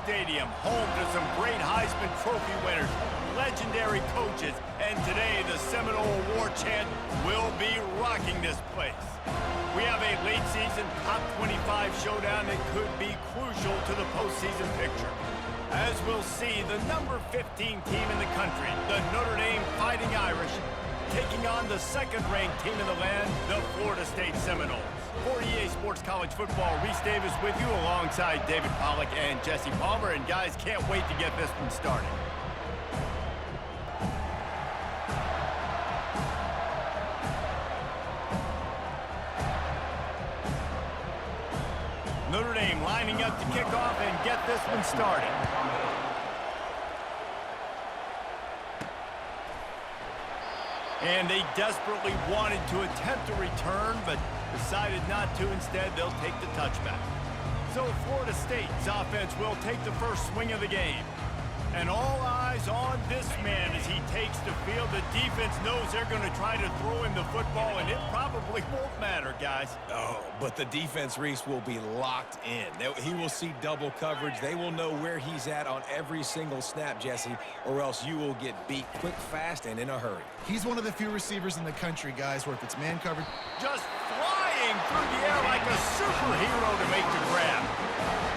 Stadium, home to some great Heisman Trophy winners, legendary coaches, and today the Seminole Award chant will be rocking this place. We have a late-season top 25 showdown that could be crucial to the postseason picture. As we'll see, the number 15 team in the country, the Notre Dame Fighting Irish, taking on the second-ranked team in the land, the Florida State Seminoles. For EA Sports College Football, Reese Davis with you alongside David Pollack and Jesse Palmer. And guys, can't wait to get this one started. Notre Dame lining up to kick off and get this one started. And they desperately wanted to attempt a return, but decided not to. Instead, they'll take the touchback. So Florida State's offense will take the first swing of the game. And all eyes on this man as he takes the field. The defense knows they're going to try to throw him the football, and it probably won't matter, guys. Oh, but the defense, Reese, will be locked in. He will see double coverage. They will know where he's at on every single snap, Jesse, or else you will get beat quick, fast, and in a hurry. He's one of the few receivers in the country, guys, where if it's man coverage, just flying through the air like a superhero to make the grab.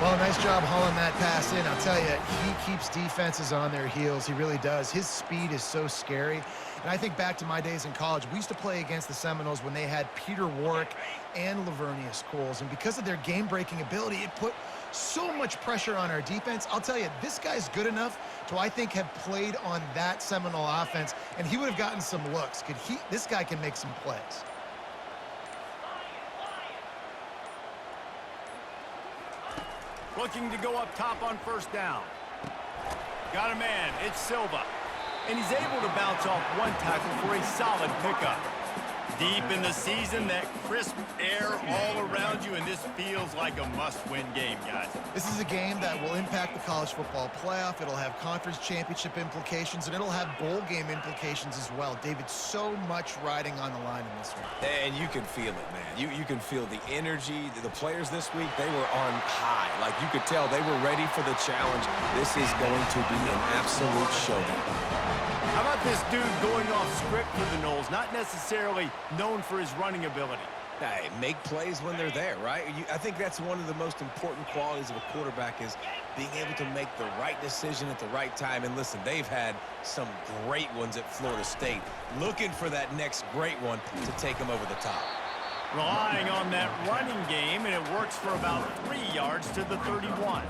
Well, nice job hauling that pass in. I'll tell you, he keeps defenses on their heels. He really does. His speed is so scary. And I think back to my days in college. We used to play against the Seminoles when they had Peter Warrick and Lavernius Coles. And because of their game-breaking ability, it put so much pressure on our defense. I'll tell you, this guy's good enough to, I think, have played on that Seminole offense, and he would have gotten some looks. This guy can make some plays. Looking to go up top on first down. Got a man, it's Silva. And he's able to bounce off one tackle for a solid pickup. Deep in the season, that crisp air all around you, and this feels like a must-win game, guys. This is a game that will impact the college football playoff. It'll have conference championship implications, and it'll have bowl game implications as well. David, so much riding on the line in this one. And you can feel it, man. You can feel the energy. The players this week, they were on high. Like, you could tell they were ready for the challenge. This is going to be an absolute showdown. How about this dude going off script for the Noles, not necessarily known for his running ability? Hey, make plays when they're there, right? I think that's one of the most important qualities of a quarterback is being able to make the right decision at the right time. And listen, they've had some great ones at Florida State. Looking for that next great one to take them over the top. Relying on that running game, and it works for about 3 yards to the 31.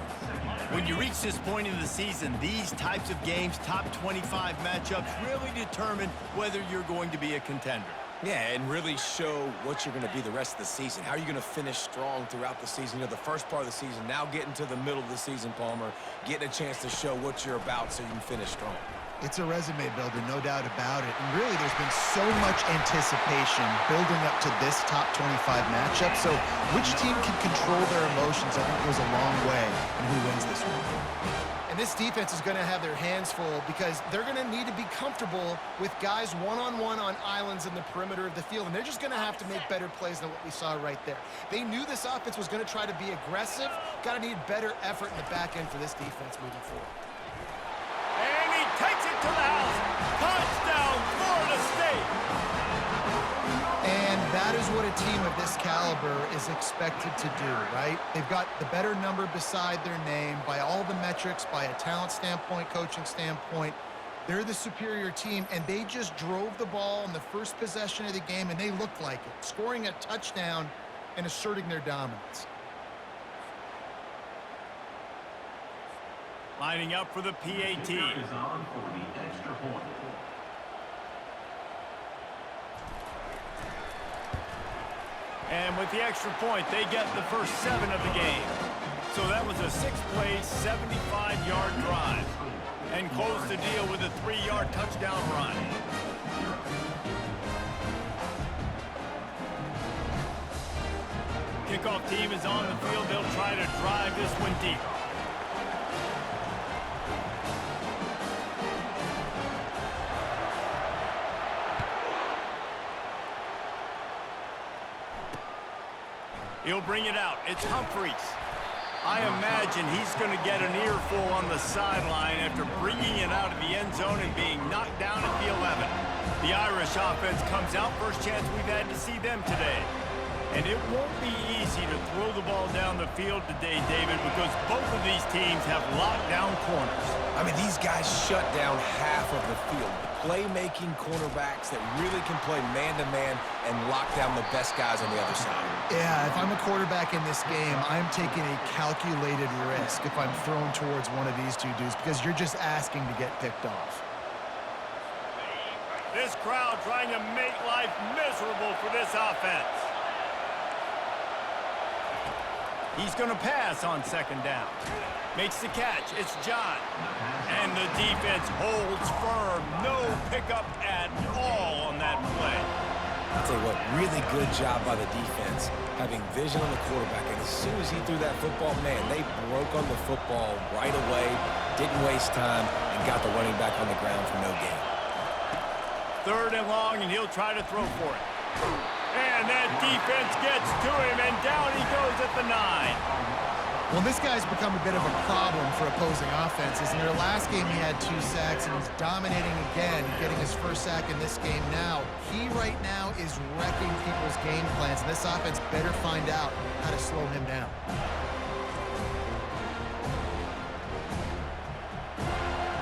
When you reach this point in the season, these types of games, top 25 matchups, really determine whether you're going to be a contender. Yeah, and really show what you're going to be the rest of the season. How are you going to finish strong throughout the season? You know, the first part of the season, now getting to the middle of the season, Palmer, getting a chance to show what you're about so you can finish strong. It's a resume builder, no doubt about it. And really, there's been so much anticipation building up to this top 25 matchup. So which team can control their emotions, I think, goes a long way in who wins this one. And this defense is going to have their hands full because they're going to need to be comfortable with guys one-on-one on islands in the perimeter of the field. And they're just going to have to make better plays than what we saw right there. They knew this offense was going to try to be aggressive. Got to need better effort in the back end for this defense moving forward. And he takes it to the house. Touchdown, Florida State. And that is what a team of this caliber is expected to do, right? They've got the better number beside their name by all the metrics, by a talent standpoint, coaching standpoint. They're the superior team, and they just drove the ball in the first possession of the game, and they looked like it, scoring a touchdown and asserting their dominance. Lining up for the PAT. And with the extra point, they get the first 7 of the game. So that was a 6-play, 75-yard drive. And close the deal with a 3-yard touchdown run. Kickoff team is on the field. They'll try to drive this one deep. He'll bring it out. It's Humphreys. I imagine he's going to get an earful on the sideline after bringing it out of the end zone and being knocked down at the 11. The Irish offense comes out. First chance we've had to see them today. And it won't be easy to throw the ball down the field today, David, because both of these teams have locked down corners. I mean, these guys shut down half of the field. Playmaking cornerbacks that really can play man-to-man and lock down the best guys on the other side. Yeah, if I'm a quarterback in this game, I'm taking a calculated risk if I'm thrown towards one of these two dudes because you're just asking to get picked off. This crowd trying to make life miserable for this offense. He's going to pass on second down. Makes the catch. It's John. And the defense holds firm. No pickup at all on that play. I'll tell you what, really good job by the defense, having vision on the quarterback. And as soon as he threw that football, man, they broke on the football right away, didn't waste time, and got the running back on the ground for no gain. Third and long, and he'll try to throw for it. And that defense gets to him, and down he goes at the 9. Well, this guy's become a bit of a problem for opposing offenses. In their last game, he had 2 sacks, and he's dominating again, getting his first sack in this game now. He right now is wrecking people's game plans, and this offense better find out how to slow him down.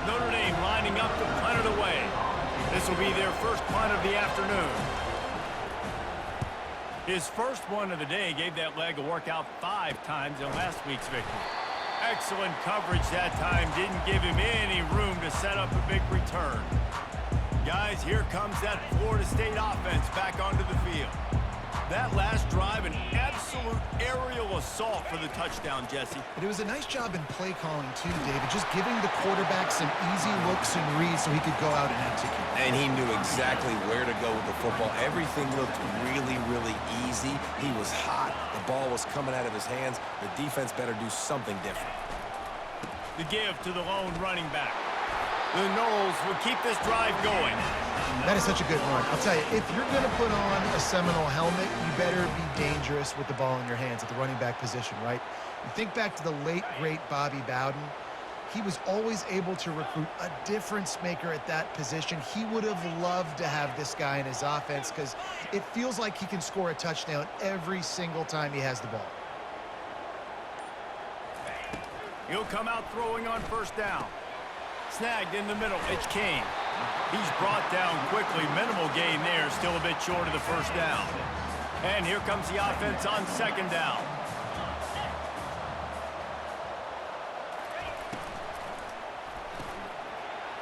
Notre Dame lining up to punt it away. This will be their first punt of the afternoon. His first one of the day gave that leg a workout 5 times in last week's victory. Excellent coverage that time. Didn't give him any room to set up a big return. Guys, here comes that Florida State offense back onto the field. That last drive, an absolute aerial assault for the touchdown, Jesse. But it was a nice job in play calling too, David, just giving the quarterback some easy looks and reads so he could go out and execute. And he knew exactly where to go with the football. Everything looked really, really easy. He was hot. The ball was coming out of his hands. The defense better do something different. The give to the lone running back. The Noles will keep this drive going. That is such a good run. I'll tell you, if you're going to put on a Seminole helmet, you better be dangerous with the ball in your hands at the running back position, right? You think back to the late, great Bobby Bowden. He was always able to recruit a difference maker at that position. He would have loved to have this guy in his offense because it feels like he can score a touchdown every single time he has the ball. He'll come out throwing on first down. Snagged in the middle. It's Kane. He's brought down quickly. Minimal gain there. Still a bit short of the first down. And here comes the offense on second down.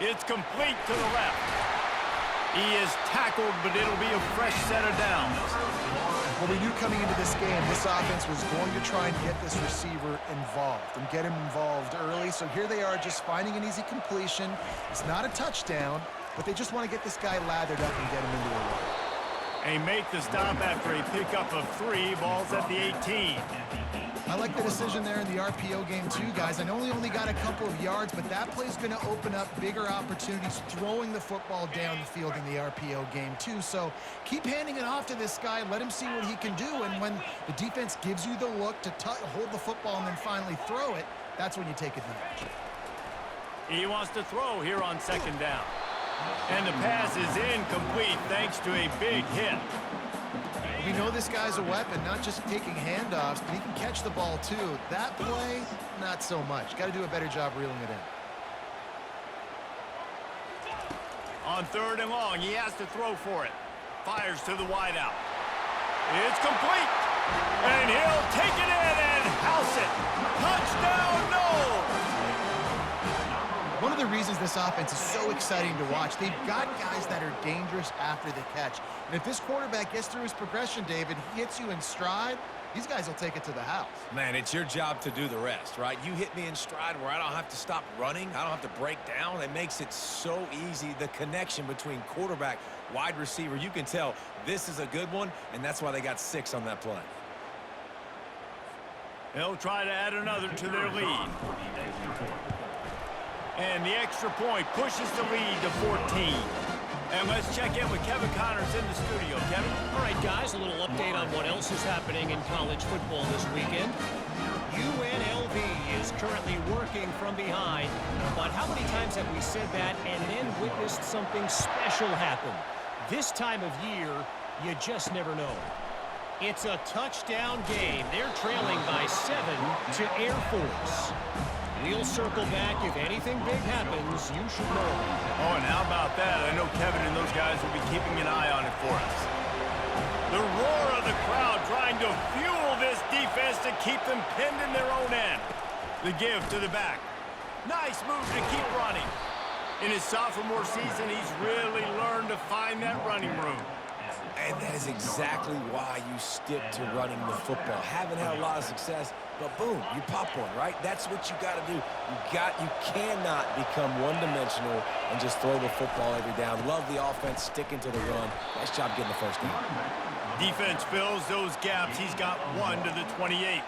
It's complete to the left. He is tackled, but it'll be a fresh set of downs. Well, we knew coming into this game, this offense was going to try and get this receiver involved and get him involved early. So here they are just finding an easy completion. It's not a touchdown, but they just want to get this guy lathered up and get him into a run. They make the stop after a pickup of 3. Ball's at the 18. I like the decision there in the RPO game too, guys. I know he only got a couple of yards, but that play's going to open up bigger opportunities throwing the football down the field in the RPO game too. So keep handing it off to this guy. Let him see what he can do. And when the defense gives you the look to hold the football and then finally throw it, that's when you take advantage. He wants to throw here on second down. And the pass is incomplete thanks to a big hit. We know this guy's a weapon, not just taking handoffs, but he can catch the ball too. That play, not so much. Got to do a better job reeling it in. On third and long, he has to throw for it. Fires to the wideout. It's complete. And he'll take it in and house it. Touchdown, Noles! One of the reasons this offense is so exciting to watch, they've got guys that are dangerous after the catch. And if this quarterback gets through his progression, David, he hits you in stride, these guys will take it to the house. Man, it's your job to do the rest, right? You hit me in stride where I don't have to stop running. I don't have to break down. It makes it so easy. The connection between quarterback, wide receiver, you can tell this is a good one, and that's why they got 6 on that play. They'll try to add another to their lead. And the extra point pushes the lead to 14. And let's check in with Kevin Connors in the studio. Kevin? All right, guys, a little update on what else is happening in college football this weekend. UNLV is currently working from behind. But how many times have we said that and then witnessed something special happen? This time of year, you just never know. It's a touchdown game. They're trailing by 7 to Air Force. We'll circle back. If anything big happens, you should know. Oh, and how about that? I know Kevin and those guys will be keeping an eye on it for us. The roar of the crowd trying to fuel this defense to keep them pinned in their own end. The give to the back. Nice move to keep running. In his sophomore season, he's really learned to find that running room. And that is exactly why you stick to running the football. Haven't had a lot of success, but boom, you pop one, right? That's what you got to do. You cannot become one-dimensional and just throw the football every down. Love the offense, sticking to the run. Nice job getting the first down. Defense fills those gaps. He's got 1 to the 28.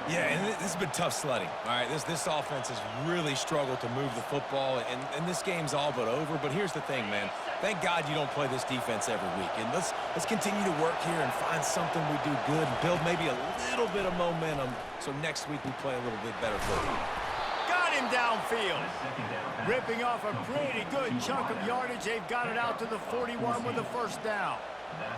Yeah, and this has been tough sledding. All right, this offense has really struggled to move the football, and this game's all but over. But here's the thing, man. Thank God you don't play this defense every week. And let's continue to work here and find something we do good and build maybe a little bit of momentum so next week we play a little bit better football. Got him downfield. Ripping off a pretty good chunk of yardage. They've got it out to the 41 with a first down.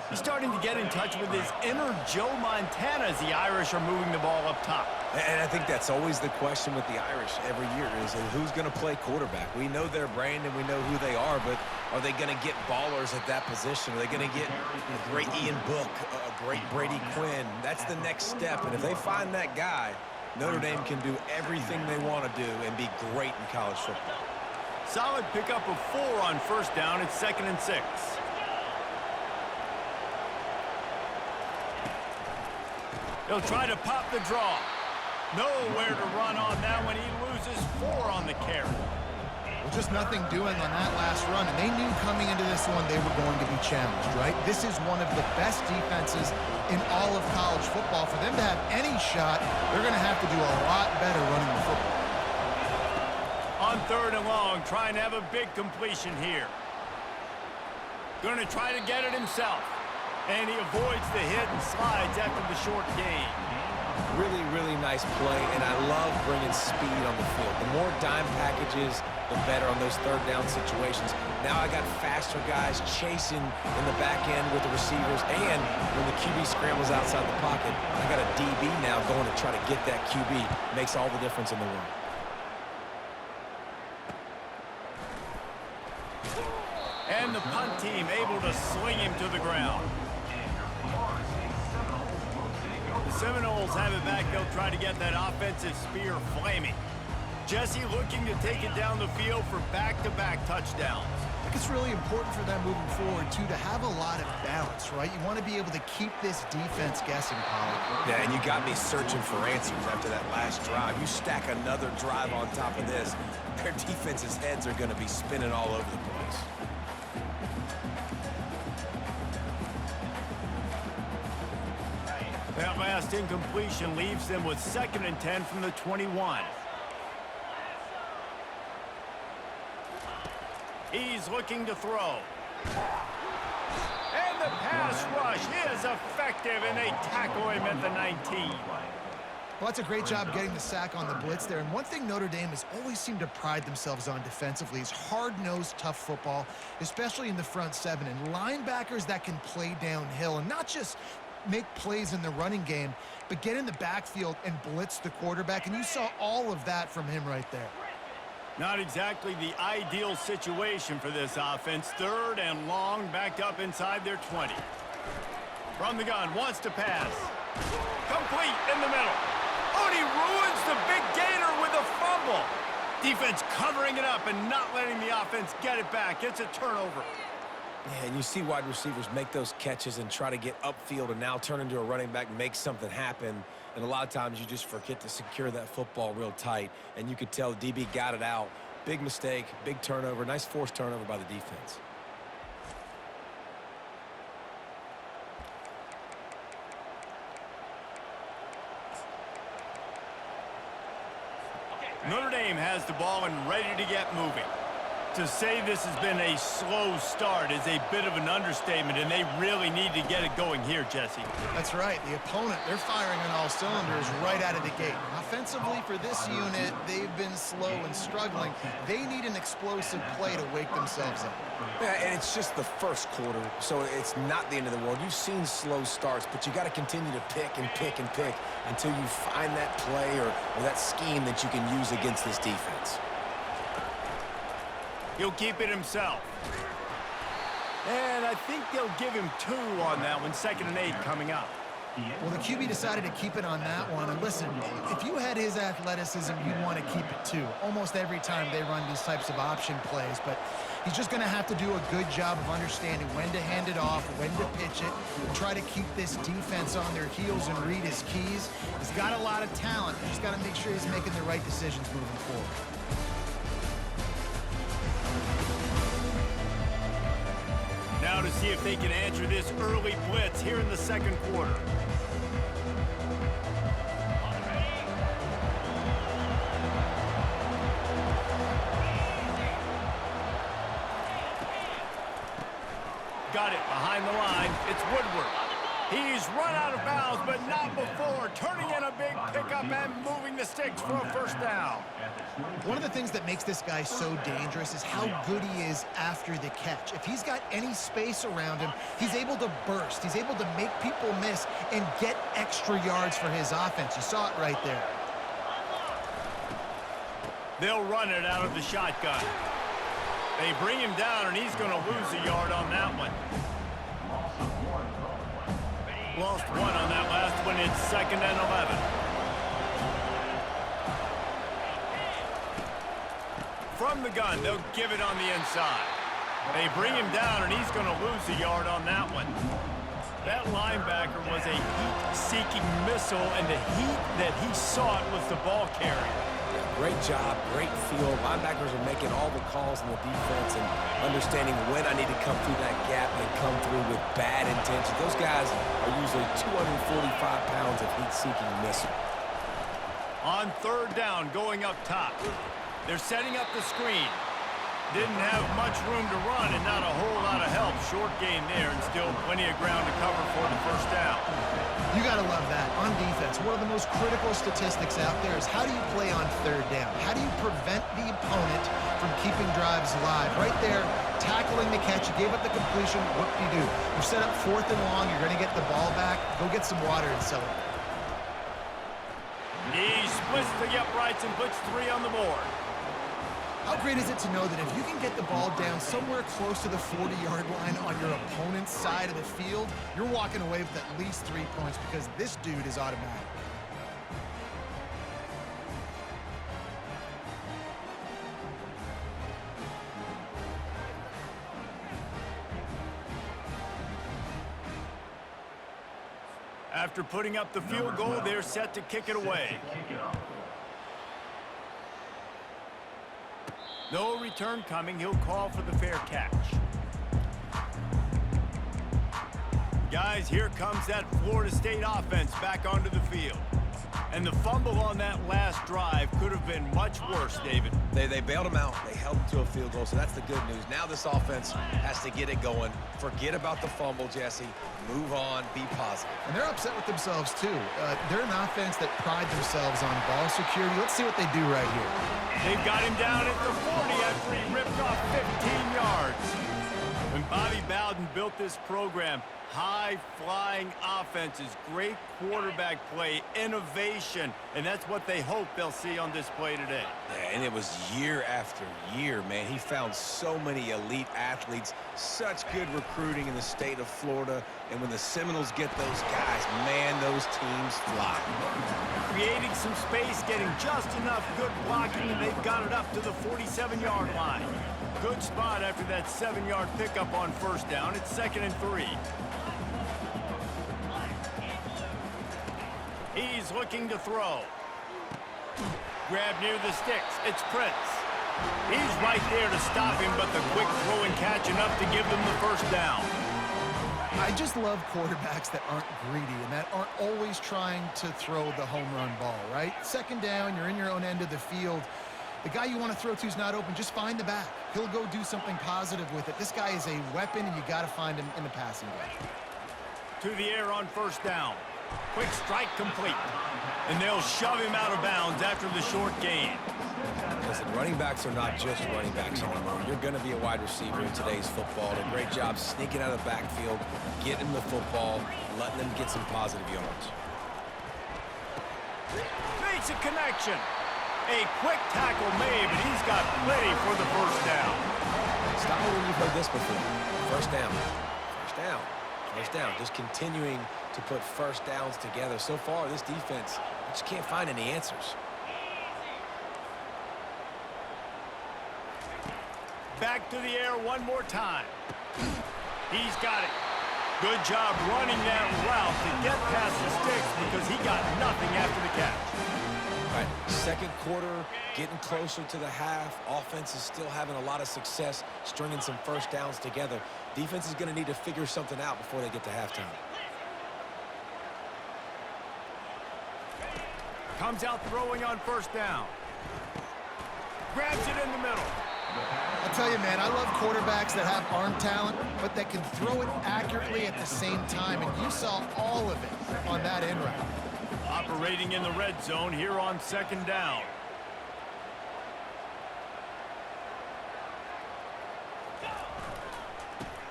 He's starting to get in touch with his inner Joe Montana as the Irish are moving the ball up top. And I think that's always the question with the Irish every year is who's going to play quarterback. We know their brand and we know who they are, but are they going to get ballers at that position? Are they going to get a great Ian Book, a great Brady Quinn? That's the next step, and if they find that guy, Notre Dame can do everything they want to do and be great in college football. Solid pickup of 4 on first down. It's 2nd and 6. He'll try to pop the draw. Nowhere to run on that one. He loses 4 on the carry. Well, just nothing doing on that last run, and they knew coming into this one they were going to be challenged, right? This is one of the best defenses in all of college football. For them to have any shot, they're going to have to do a lot better running the football. On 3rd and long, trying to have a big completion here. Going to try to get it himself. And he avoids the hit and slides after the short gain. Really, really nice play, and I love bringing speed on the field. The more dime packages, the better on those 3rd down situations. Now I got faster guys chasing in the back end with the receivers, and when the QB scrambles outside the pocket, I got a DB now going to try to get that QB. Makes all the difference in the world. And the punt team able to sling him to the ground. The Seminoles have it back. They'll try to get that offensive spear flaming. Jesse looking to take it down the field for back-to-back touchdowns. I think it's really important for them moving forward, too, to have a lot of balance, right? You want to be able to keep this defense guessing, Pollard. Yeah, and you got me searching for answers after that last drive. You stack another drive on top of this, their defense's heads are going to be spinning all over the place. That last incompletion leaves them with 2nd and 10 from the 21. He's looking to throw. And the pass rush is effective, and they tackle him at the 19. Well, that's a great job getting the sack on the blitz there. And one thing Notre Dame has always seemed to pride themselves on defensively is hard-nosed, tough football, especially in the front 7. And linebackers that can play downhill and not just make plays in the running game, but get in the backfield and blitz the quarterback. And you saw all of that from him right there. Not exactly the ideal situation for this offense. 3rd and long, backed up inside their 20. From the gun, wants to pass. Complete in the middle. Oh, and he ruins the big gainer with a fumble. Defense covering it up and not letting the offense get it back. It's a turnover. Yeah, and you see wide receivers make those catches and try to get upfield and now turn into a running back and make something happen. And a lot of times you just forget to secure that football real tight. And you could tell the DB got it out. Big mistake, big turnover, nice forced turnover by the defense. Notre Dame has the ball and ready to get moving. To say this has been a slow start is a bit of an understatement, and they really need to get it going here, Jesse. That's right. The opponent, they're firing on all cylinders right out of the gate. Offensively for this unit, they've been slow and struggling. They need an explosive play to wake themselves up. Yeah, and it's just the first quarter, so it's not the end of the world. You've seen slow starts, but you got to continue to pick and pick and pick until you find that play or that scheme that you can use against this defense. He'll keep it himself. And I think they'll give him 2 on that one. 2nd and 8 coming up. Well, the QB decided to keep it on that one. And listen, if you had his athleticism, you'd want to keep it too. Almost every time they run these types of option plays. But he's just going to have to do a good job of understanding when to hand it off, when to pitch it, and try to keep this defense on their heels and read his keys. He's got a lot of talent. He's got to make sure he's making the right decisions moving forward. Now to see if they can answer this early blitz here in the 2nd quarter. Got it behind the line. It's Woodward. He's run out of bounds, but not before. Turning in a big pickup and moving the sticks for a 1st down. One of the things that makes this guy so dangerous is how good he is after the catch. If he's got any space around him, he's able to burst. He's able to make people miss and get extra yards for his offense. You saw it right there. They'll run it out of the shotgun. They bring him down, and he's going to lose a yard on that one. Lost 1 on that last one. It's 2nd and 11. From the gun, they'll give it on the inside. They bring him down, and he's going to lose a yard on that one. That linebacker was a heat-seeking missile, and the heat that he sought was the ball carrier. Great job, great feel. Linebackers are making all the calls in the defense and understanding when I need to come through that gap and come through with bad intentions. Those guys are usually 245 pounds of heat-seeking missile. On 3rd down, going up top. They're setting up the screen. Didn't have much room to run and not a whole lot of help. Short gain there and still plenty of ground to cover for the 1st down. You got to love that. On defense, one of the most critical statistics out there is how do you play on 3rd down? How do you prevent the opponent from keeping drives alive? Right there, tackling the catch. You gave up the completion. What do you do? You set up 4th and long. You're going to get the ball back. Go get some water and celebrate. He splits the uprights and puts 3 on the board. How great is it to know that if you can get the ball down somewhere close to the 40-yard line on your opponent's side of the field, you're walking away with at least 3 points because this dude is automatic. After putting up the field goal, they're set to kick it away. No return coming. He'll call for the fair catch. Guys, here comes that Florida State offense back onto the field. And the fumble on that last drive could have been much worse, David. They bailed him out. They held him to a field goal, so that's the good news. Now this offense has to get it going. Forget about the fumble, Jesse. Move on. Be positive. And they're upset with themselves, too. They're an offense that pride themselves on ball security. Let's see what they do right here. They've got him down at the 40 after he ripped off 15 yards. When Bobby Bowden built this program, high-flying offenses, great quarterback play, innovation, and that's what they hope they'll see on display today. Yeah, and it was year after year, man. He found so many elite athletes, such good recruiting in the state of Florida, and when the Seminoles get those guys, man, those teams fly. Creating some space, getting just enough good blocking, and they've got it up to the 47-yard line. Good spot after that 7-yard pickup on 1st down. It's 2nd and 3. He's looking to throw. Grab near the sticks. It's Prince. He's right there to stop him, but the quick throw and catch enough to give them the 1st down. I just love quarterbacks that aren't greedy and that aren't always trying to throw the home run ball, right? 2nd down, you're in your own end of the field. The guy you want to throw to is not open. Just find the back. He'll go do something positive with it. This guy is a weapon, and you got to find him in the passing game. To the air on first down. Quick strike complete. And they'll shove him out of bounds after the short gain. Listen, running backs are not just running backs anymore. You're going to be a wide receiver in today's football. A great job sneaking out of the backfield, getting them the football, letting them get some positive yards. Makes a connection. A quick tackle made, but he's got plenty for the first down. Stop me when you've heard this before. First down. First down. First down. Just continuing to put first downs together. So far, this defense just can't find any answers. Back to the air one more time. He's got it. Good job running that route to get past the sticks because he got nothing after the catch. All right, second quarter, getting closer to the half. Offense is still having a lot of success stringing some first downs together. Defense is going to need to figure something out before they get to halftime. Comes out throwing on first down. Grabs it in the middle. I'll tell you, man, I love quarterbacks that have arm talent, but that can throw it accurately at the same time, and you saw all of it on that end route. Operating in the red zone here on second down.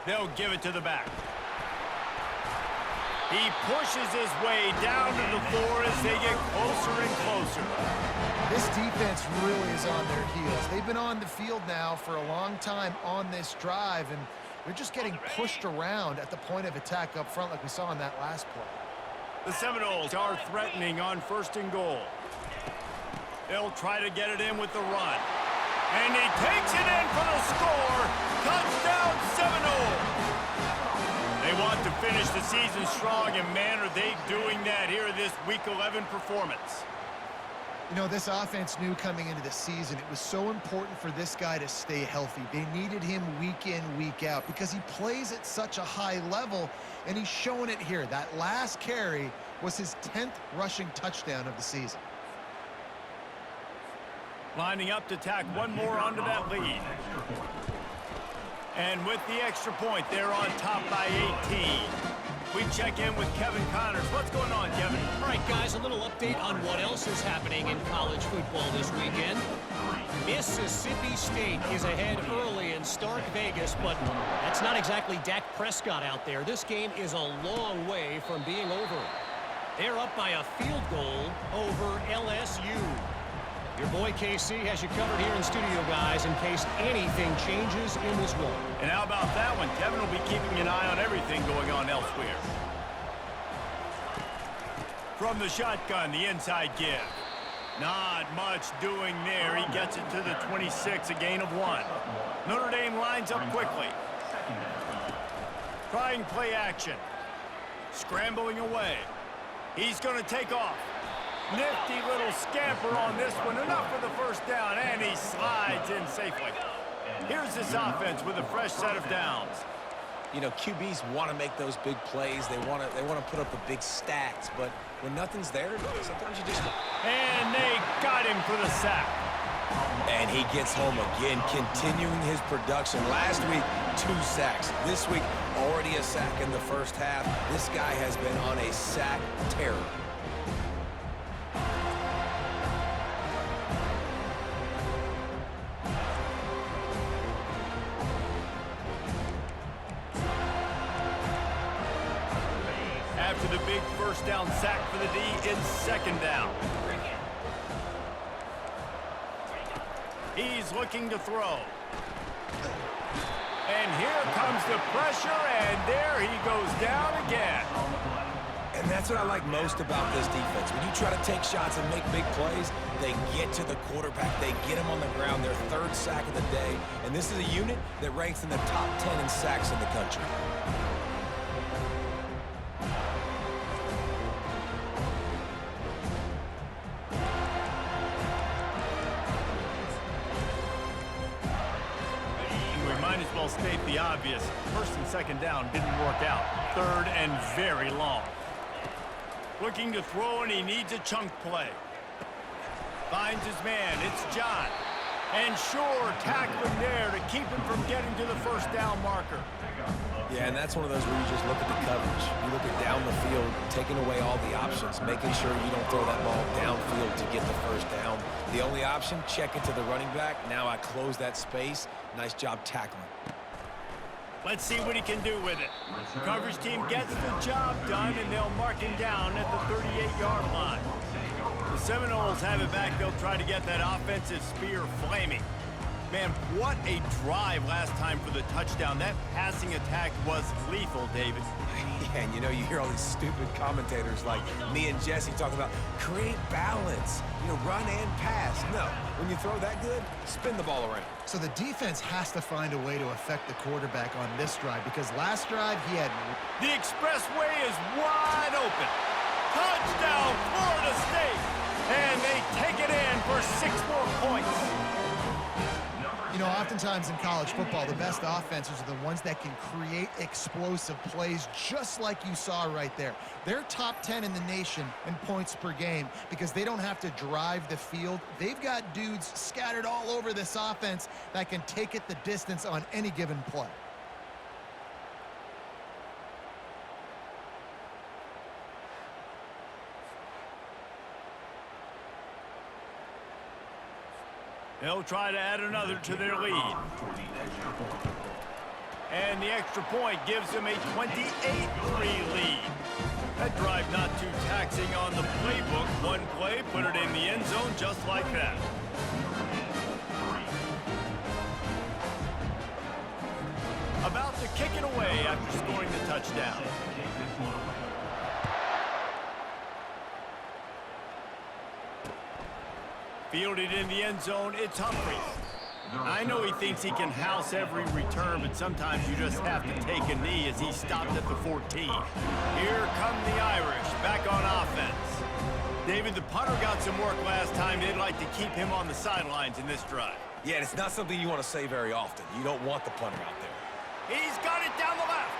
They'll give it to the back. He pushes his way down to the floor as they get closer and closer. This defense really is on their heels. They've been on the field now for a long time on this drive, and they're just getting pushed around at the point of attack up front like we saw in that last play. The Seminoles are threatening on first and goal. They'll try to get it in with the run. And he takes it in for the score. Touchdown, Seminoles! They want to finish the season strong, and man, are they doing that here in this Week 11 performance. You know, this offense knew coming into the season it was so important for this guy to stay healthy. They needed him week in, week out because he plays at such a high level, and he's showing it here. That last carry was his 10th rushing touchdown of the season. Lining up to tack one more onto that lead. And with the extra point, they're on top by 18. We check in with Kevin Connors. What's going on, Kevin? All right, guys, a little update on what else is happening in college football this weekend. Mississippi State is ahead early in Stark Vegas, but that's not exactly Dak Prescott out there. This game is a long way from being over. They're up by a field goal over LSU. Your boy KC has you covered here in studio, guys, in case anything changes in this one. And how about that one? Kevin will be keeping an eye on everything going on elsewhere. From the shotgun, the inside give. Not much doing there. He gets it to the 26, a gain of 1. Notre Dame lines up quickly. Trying play action. Scrambling away. He's going to take off. Nifty little scamper on this one. Enough for the first down, and he slides in safely. Here's this offense with a fresh set of downs. You know, QBs want to make those big plays. They want to put up the big stats, but when nothing's there, sometimes you just... And they got him for the sack. And he gets home again, continuing his production. Last week, 2 sacks. This week, already a sack in the first half. This guy has been on a sack terror. After the big first down sack for the D, it's second down. He's looking to throw. And here comes the pressure, and there he goes down again. And that's what I like most about this defense. When you try to take shots and make big plays, they get to the quarterback. They get him on the ground, their 3rd sack of the day. And this is a unit that ranks in the top 10 in sacks in the country. State the obvious. First and second down didn't work out. 3rd and very long. Looking to throw, and he needs a chunk play. Finds his man. It's John. And sure, tackling there to keep him from getting to the first down marker. Yeah, and that's one of those where you just look at the coverage. You look at down the field, taking away all the options, making sure you don't throw that ball downfield to get the first down. The only option, check it to the running back. Now I close that space. Nice job tackling. Let's see what he can do with it. Coverage team gets the job done, and they'll mark him down at the 38-yard line. The Seminoles have it back. They'll try to get that offensive spear flaming. Man, what a drive last time for the touchdown. That passing attack was lethal, David. Yeah, and you know, you hear all these stupid commentators like me and Jesse talking about create balance, you know, run and pass. No, when you throw that good, spin the ball around. So the defense has to find a way to affect the quarterback on this drive because last drive he had... The expressway is wide open. Touchdown, Florida State. And they take it in for 6 more points. You know, oftentimes in college football, the best offenses are the ones that can create explosive plays just like you saw right there. They're top 10 in the nation in points per game because they don't have to drive the field. They've got dudes scattered all over this offense that can take it the distance on any given play. They'll try to add another to their lead. And the extra point gives them a 28-3 lead. That drive not too taxing on the playbook. One play, put it in the end zone just like that. About to kick it away after scoring the touchdown. Fielded in the end zone, it's Humphries. I know he thinks he can house every return, but sometimes you just have to take a knee as he stopped at the 14. Here come the Irish, back on offense. David, the punter got some work last time. They'd like to keep him on the sidelines in this drive. Yeah, and it's not something you want to say very often. You don't want the punter out there. He's got it down the left.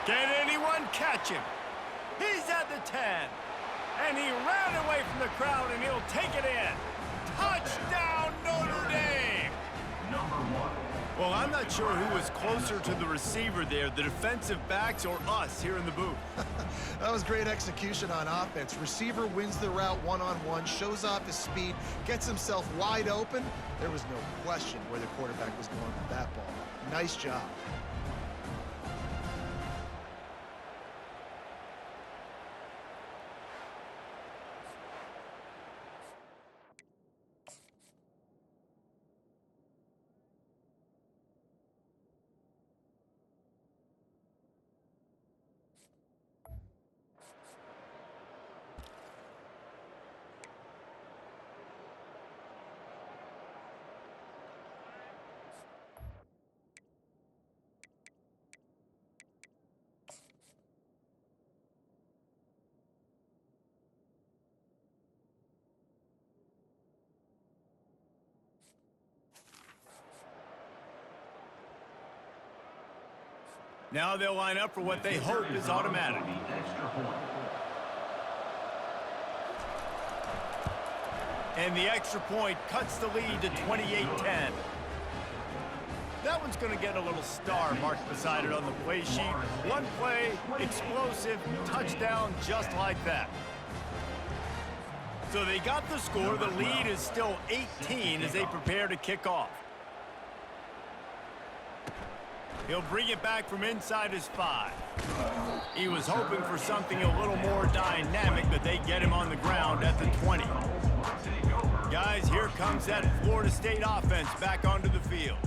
Can anyone catch him? He's at the 10. And he ran away from the crowd, and he'll take it in. Touchdown, Notre Dame! Well, I'm not sure who was closer to the receiver there, the defensive backs or us here in the booth. That was great execution on offense. Receiver wins the route one-on-one, shows off his speed, gets himself wide open. There was no question where the quarterback was going with that ball. Nice job. Now they'll line up for what they hope is automatic. And the extra point cuts the lead to 28-10. That one's going to get a little star marked beside it on the play sheet. One play, explosive, touchdown just like that. So they got the score. The lead is still 18 as they prepare to kick off. He'll bring it back from inside his 5. He was hoping for something a little more dynamic, but they get him on the ground at the 20. Guys, here comes that Florida State offense back onto the field.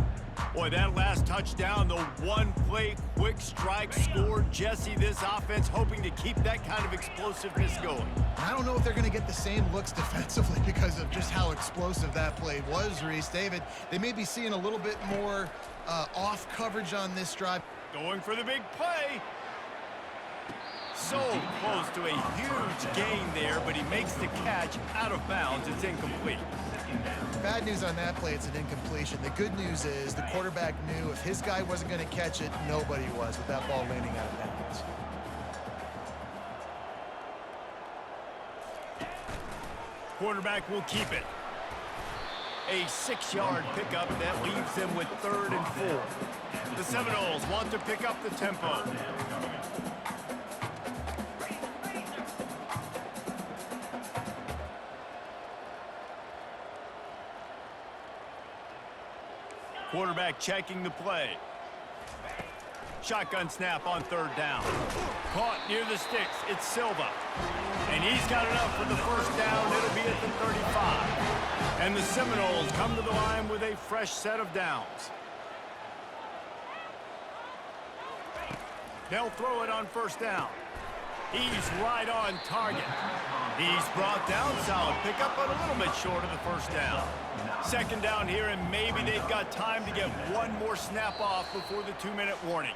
Boy, that last touchdown, the one-play quick strike score. Jesse, this offense hoping to keep that kind of explosiveness going. I don't know if they're going to get the same looks defensively because of just how explosive that play was, Reese. David, they may be seeing a little bit more off coverage on this drive. Going for the big play. So close to a huge gain there, but he makes the catch out of bounds. It's incomplete. Bad news on that play, it's an incompletion. The good news is the quarterback knew if his guy wasn't going to catch it, nobody was with that ball landing out of bounds. Quarterback will keep it. A 6-yard pickup that leaves them with 3rd and 4. The Seminoles want to pick up the tempo. Quarterback checking the play. Shotgun snap on 3rd down. Caught near the sticks. It's Silva. And he's got enough for the 1st down. It'll be at the 35. And the Seminoles come to the line with a fresh set of downs. They'll throw it on 1st down. He's right on target. He's brought down. Solid pickup, but a little bit short of the 1st down. 2nd down here, and maybe they've got time to get one more snap off before the 2-minute warning.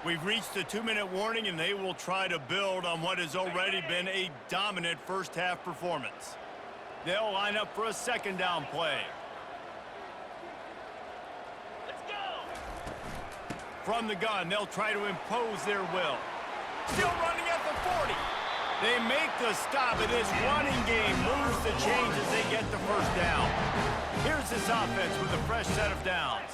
We've reached the 2-minute warning, and they will try to build on what has already been a dominant first-half performance. They'll line up for a 2nd down play. Let's go! From the gun, they'll try to impose their will. Still running at the 40. They make the stop, and this running game moves the chains as they get the 1st down. Here's this offense with a fresh set of downs.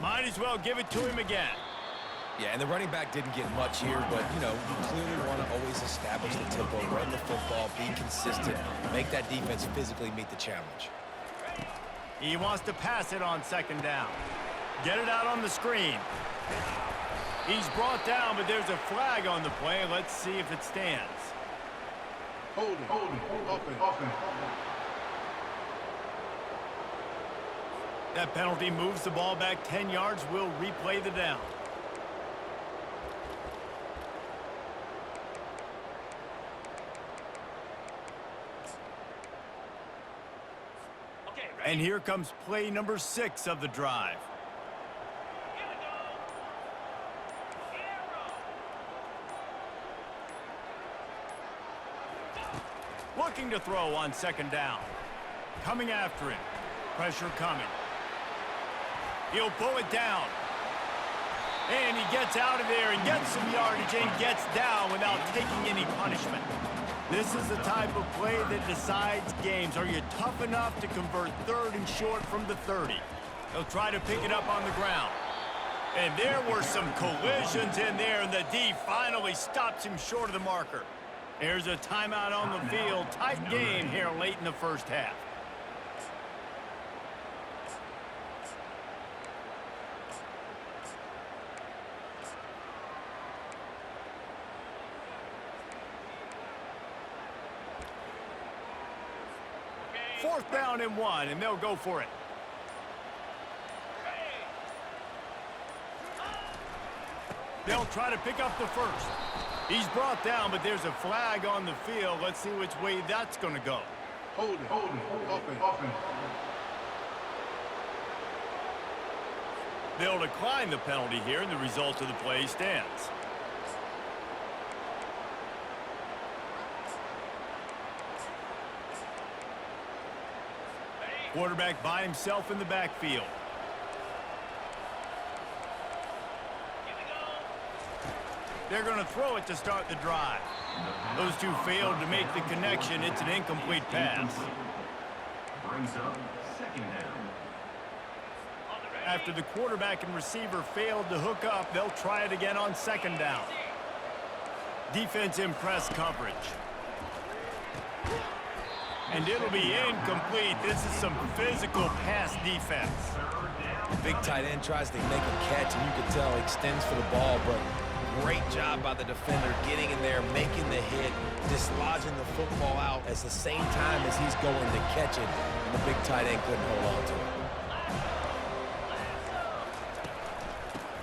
Might as well give it to him again. Yeah, and the running back didn't get much here, but, you know, you clearly want to always establish the tempo, run the football, be consistent, make that defense physically meet the challenge. He wants to pass it on 2nd down. Get it out on the screen. He's brought down, but there's a flag on the play. Let's see if it stands. Hold it. That penalty moves the ball back 10 yards. We'll replay the down. And here comes play number 6 of the drive. Looking to throw on 2nd down. Coming after him. Pressure coming. He'll pull it down. And he gets out of there and gets some yardage and gets down without taking any punishment. This is the type of play that decides games. Are you tough enough to convert 3rd and short from the 30? He'll try to pick it up on the ground. And there were some collisions in there, and the D finally stops him short of the marker. There's a timeout on the field. Tight game here late in the 1st half. Fourth down and 1, and they'll go for it. They'll try to pick up the 1st. He's brought down, but there's a flag on the field. Let's see which way that's going to go. Hold it. Offense. They'll decline the penalty here, and the result of the play stands. Quarterback by himself in the backfield. They're going to throw it to start the drive. Those two failed to make the connection. It's an incomplete pass. Brings up 2nd down. After the quarterback and receiver failed to hook up, they'll try it again on 2nd down. Defense in press coverage. And it'll be incomplete. This is some physical pass defense. Big tight end tries to make a catch, and you can tell he extends for the ball, but great job by the defender getting in there, making the hit, dislodging the football out at the same time as he's going to catch it, and the big tight end couldn't hold on to it.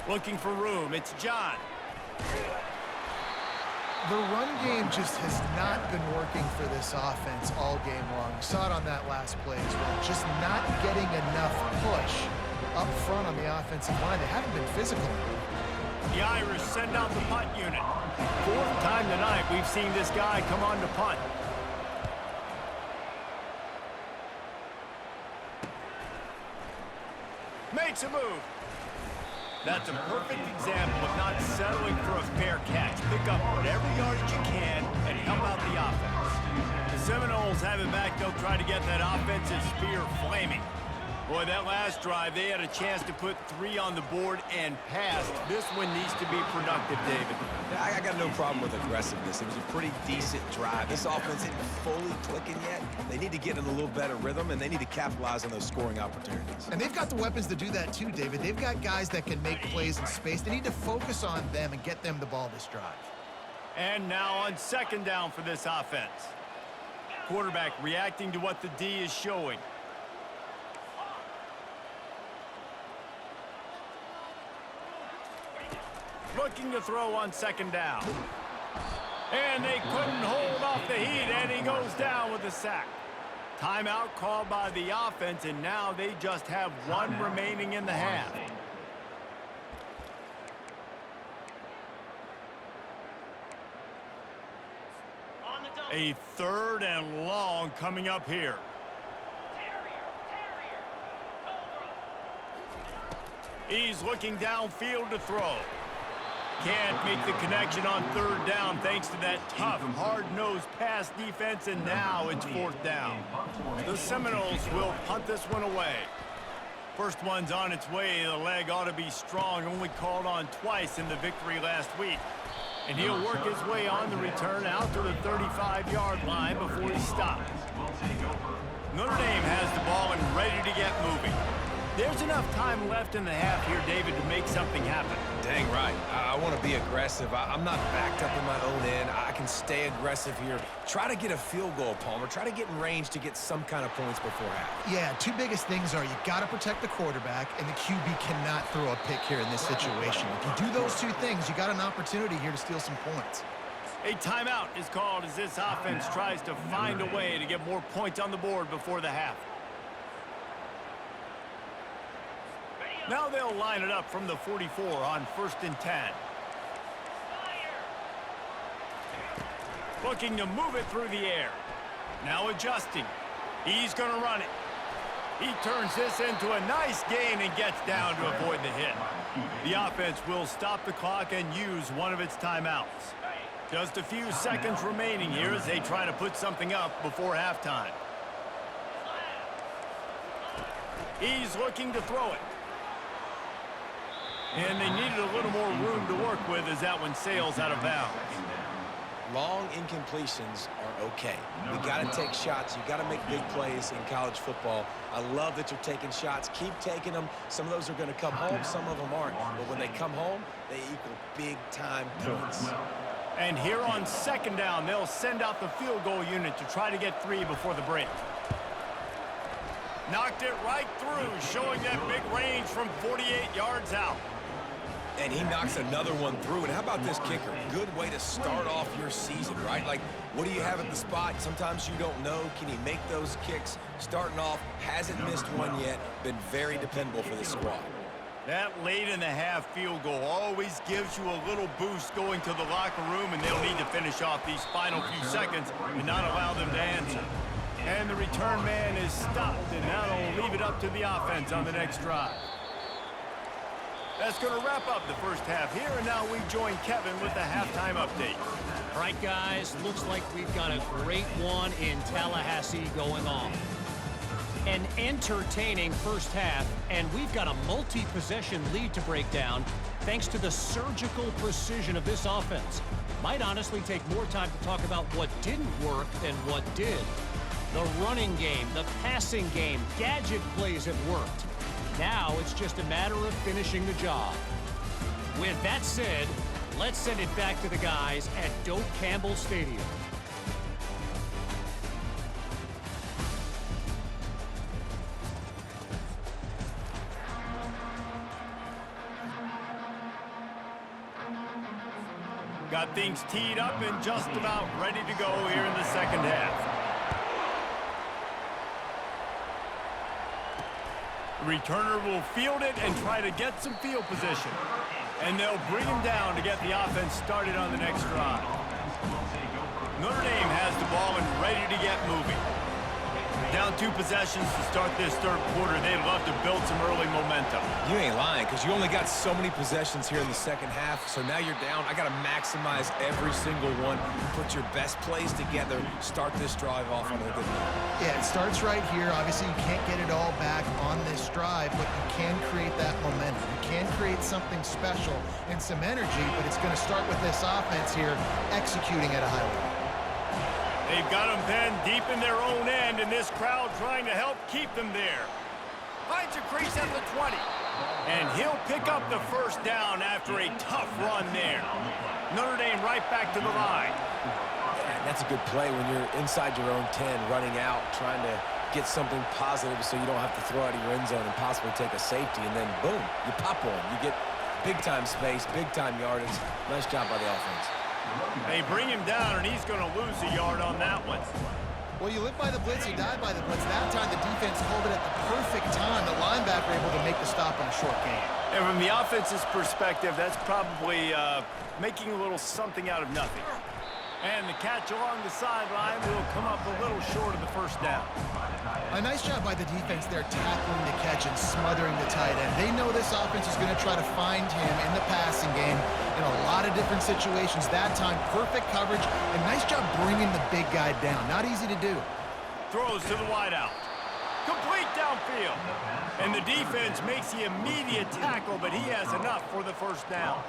Looking for room. It's John. The run game just has not been working for this offense all game long. We saw it on that last play as well. Just not getting enough push up front on the offensive line. They haven't been physical. The Irish send out the punt unit. 4th time tonight we've seen this guy come on to punt. Makes a move. That's a perfect example of not settling for a fair catch. Pick up whatever yardage you can and help out the offense. Seminoles have it back. They'll try to get that offensive spear flaming. Boy, that last drive, they had a chance to put 3 on the board and passed. This one needs to be productive, David. I got no problem with aggressiveness. It was a pretty decent drive. This offense isn't fully clicking yet. They need to get in a little better rhythm, and they need to capitalize on those scoring opportunities. And they've got the weapons to do that too, David. They've got guys that can make plays in space. They need to focus on them and get them the ball this drive. And now on second down for this offense. Quarterback reacting to what the D is showing. Looking to throw on second down. And they couldn't hold off the heat, and he goes down with a sack. Timeout called by the offense, and now they just have 1 remaining in the half. A 3rd and long coming up here. He's looking downfield to throw. Can't make the connection on 3rd down thanks to that tough, hard-nosed pass defense, and now it's 4th down. The Seminoles will punt this one away. First one's on its way. The leg ought to be strong, only called on twice in the victory last week. And he'll work his way on the return out to the 35-yard line before he stops. Notre Dame has the ball and ready to get moving. There's enough time left in the half here, David, to make something happen. Dang right. I want to be aggressive. I'm not backed up in my own end. I can stay aggressive here. Try to get a field goal, Palmer. Try to get in range to get some kind of points before half. Yeah, 2 biggest things are you got to protect the quarterback, and the QB cannot throw a pick here in this situation. If you do those 2 things, you got an opportunity here to steal some points. A timeout is called as this offense tries to find a way to get more points on the board before the half. Now they'll line it up from the 44 on 1st and 10. Looking to move it through the air. Now adjusting. He's going to run it. He turns this into a nice gain and gets down to avoid the hit. The offense will stop the clock and use one of its timeouts. Just a few seconds remaining here as they try to put something up before halftime. He's looking to throw it. And they needed a little more room to work with as that one sails out of bounds. Long incompletions are okay. You got to take shots. You got to make big plays in college football. I love that you're taking shots. Keep taking them. Some of those are going to come home. Some of them aren't. But when they come home, they equal big-time points. And here on second down, they'll send out the field goal unit to try to get 3 before the break. Knocked it right through, showing that big range from 48 yards out. And he knocks another one through. And how about this kicker? Good way to start off your season, right? Like, what do you have at the spot? Sometimes you don't know. Can he make those kicks? Starting off, hasn't missed one yet. Been very dependable for this squad. That late in the half field goal always gives you a little boost going to the locker room, and they'll need to finish off these final few seconds and not allow them to answer. And the return man is stopped, and now they'll leave it up to the offense on the next drive. That's going to wrap up the first half here, and now we join Kevin with the halftime update. All right, guys, looks like we've got a great one in Tallahassee going on. An entertaining first half, and we've got a multi-possession lead to break down thanks to the surgical precision of this offense. Might honestly take more time to talk about what didn't work than what did. The running game, the passing game, gadget plays have worked. Now it's just a matter of finishing the job. With that said, let's send it back to the guys at Doak Campbell Stadium. Got things teed up and just about ready to go here in the second half. The returner will field it and try to get some field position. And they'll bring him down to get the offense started on the next drive. Notre Dame has the ball and ready to get moving. Down 2 possessions to start this third quarter. They'd love to build some early momentum. You ain't lying, because you only got so many possessions here in the second half, so now you're down. I got to maximize every single one, put your best plays together, start this drive off on a good note. Yeah, it starts right here. Obviously, you can't get it all back on this drive, but you can create that momentum. You can create something special and some energy, but it's going to start with this offense here executing at a high level. They've got them pinned deep in their own end, and this crowd trying to help keep them there. Finds a crease at the 20. And he'll pick up the first down after a tough run there. Notre Dame right back to the line. That's a good play when you're inside your own 10, running out, trying to get something positive so you don't have to throw out of your end zone and possibly take a safety, and then boom, you pop one. You get big-time space, big-time yardage. Nice job by the offense. They bring him down, and he's going to lose a yard on that one. Well, you live by the blitz, you die by the blitz. That time, the defense called it at the perfect time. The linebacker able to make the stop on a short gain. And from the offense's perspective, that's probably making a little something out of nothing. And the catch along the sideline will come up a little short of the first down. A nice job by the defense there tackling the catch and smothering the tight end. They know this offense is going to try to find him in the passing game in a lot of different situations. That time, perfect coverage, and nice job bringing the big guy down. Not easy to do. Throws to the wideout. Complete downfield. And the defense makes the immediate tackle, but he has enough for the first down.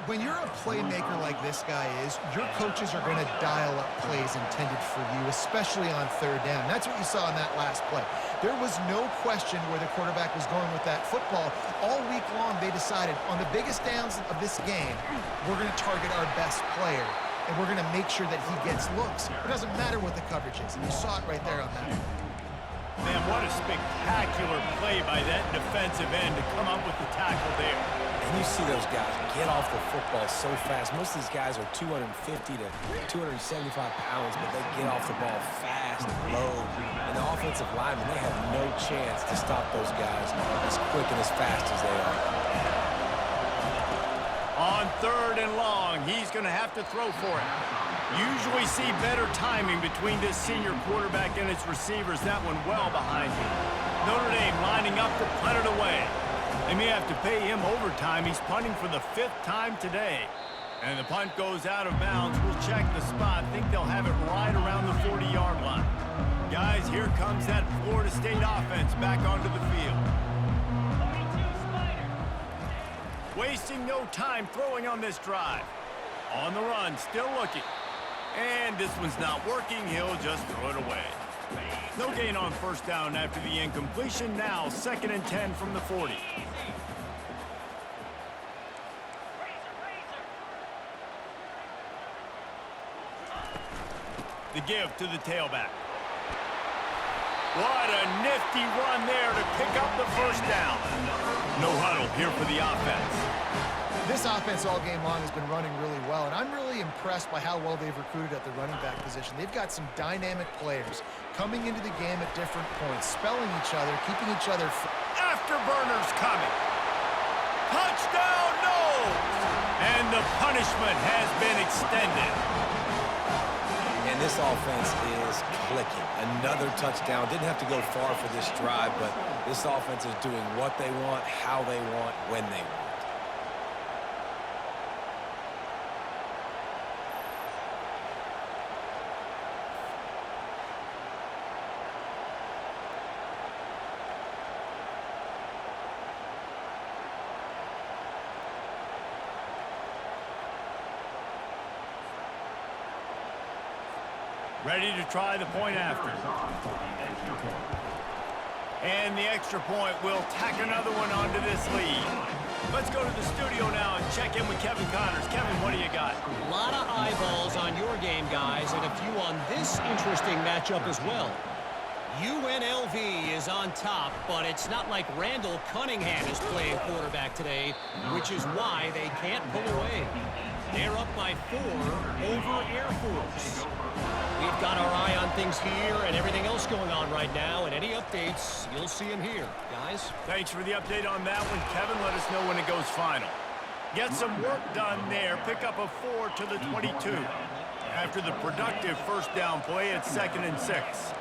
When you're a playmaker like this guy is, your coaches are going to dial up plays intended for you, especially on third down. That's what you saw in that last play. There was no question where the quarterback was going with that football. All week long, they decided on the biggest downs of this game, we're going to target our best player, and we're going to make sure that he gets looks. It doesn't matter what the coverage is, and you saw it right there on that. Man, what a spectacular play by that defensive end to come up with the tackle there. And you see those guys get off the football so fast. Most of these guys are 250 to 275 pounds, but they get off the ball fast and low. And the offensive linemen, they have no chance to stop those guys as quick and as fast as they are. On third and long, he's going to have to throw for it. Usually see better timing between this senior quarterback and his receivers. That one well behind him. Notre Dame lining up to punt it away. They may have to pay him overtime. He's punting for the 5th time today. And the punt goes out of bounds. We'll check the spot. Think they'll have it right around the 40-yard line. Guys, here comes that Florida State offense back onto the field. Wasting no time throwing on this drive. On the run, still looking. And this one's not working. He'll just throw it away. No gain on first down after the incompletion. Now 2nd and 10 from the 40. The give to the tailback. What a nifty run there to pick up the first down. No huddle here for the offense. This offense all game long has been running really well, and I'm really impressed by how well they've recruited at the running back position. They've got some dynamic players coming into the game at different points, spelling each other, keeping each other. Afterburners coming. Touchdown, no! And the punishment has been extended. And this offense is clicking. Another touchdown. Didn't have to go far for this drive, but this offense is doing what they want, how they want, when they want. Ready to try the point after. And the extra point will tack another one onto this lead. Let's go to the studio now and check in with Kevin Connors. Kevin, what do you got? A lot of eyeballs on your game, guys, and a few on this interesting matchup as well. UNLV is on top, but it's not like Randall Cunningham is playing quarterback today, which is why they can't pull away. They're up by 4 over Air Force. We've got our eye on things here and everything else going on right now, and any updates, you'll see them here, guys. Thanks for the update on that one, Kevin. Let us know when it goes final. Get some work done there. Pick up a 4 to the 22. After the productive first down play, it's 2nd and 6.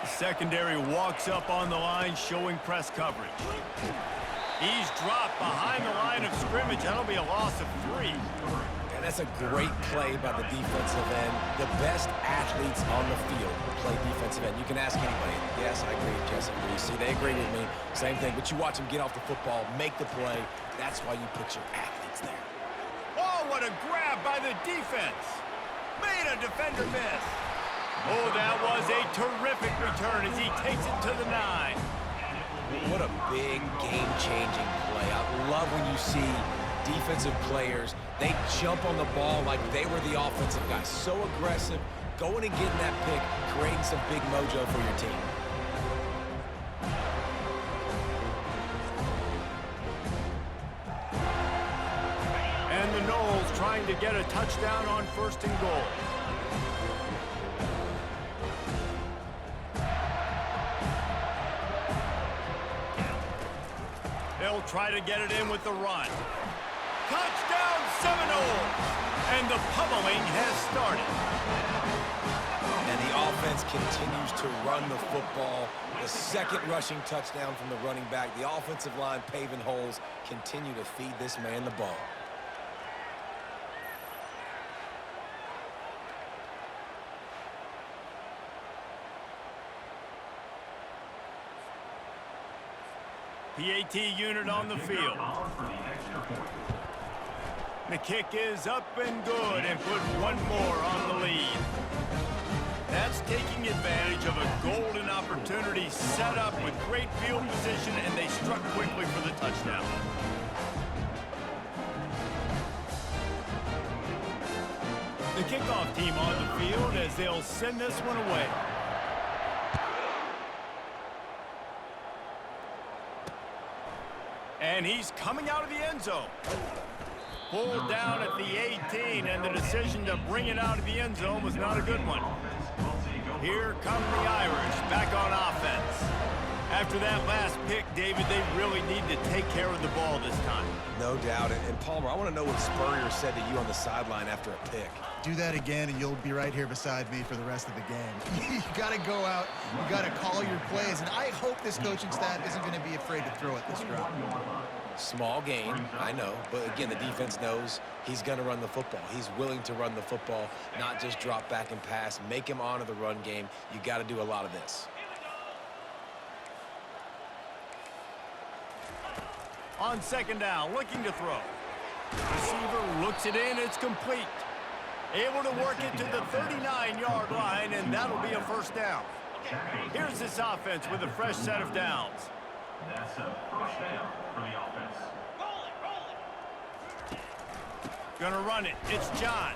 Secondary walks up on the line, showing press coverage. He's dropped behind the line of scrimmage. That'll be a loss of 3. And that's a great play by the defensive end. The best athletes on the field play defensive end. You can ask anybody. Yes, I agree, Jesse. See, they agree with me. Same thing. But you watch them get off the football, make the play. That's why you put your athletes there. Oh, what a grab by the defense. Made a defender miss. Oh, that was a terrific return as he takes it to the 9. What a big game-changing play. I love when you see defensive players, they jump on the ball like they were the offensive guy. So aggressive, going and getting that pick, creating some big mojo for your team. And the Noles trying to get a touchdown on 1st and goal. They'll try to get it in with the run. Touchdown Seminoles! And the pummeling has started. And the offense continues to run the football. The second rushing touchdown from the running back. The offensive line paving holes. Continue to feed this man the ball. PAT unit on the field. The kick is up and good and put one more on the lead. That's taking advantage of a golden opportunity set up with great field position, and they struck quickly for the touchdown. The kickoff team on the field as they'll send this one away. And he's coming out of the end zone. Pulled down at the 18, and the decision to bring it out of the end zone was not a good one. Here come the Irish back on offense. After that last pick, David, they really need to take care of the ball this time. No doubt. And Palmer, I want to know what Spurrier said to you on the sideline after a pick. Do that again, and you'll be right here beside me for the rest of the game. You got to go out. You got to call your plays, and I hope this coaching staff isn't going to be afraid to throw at this drop. Small gain, I know, but again, the defense knows he's going to run the football. He's willing to run the football, not just drop back and pass, make him honor the run game. You got to do a lot of this. On 2nd down, looking to throw. Receiver looks it in, it's complete. Able to work it to the 39-yard line, and that'll be a 1st down. Here's this offense with a fresh set of downs. That's a 1st down for the offense. Gonna run it. It's John.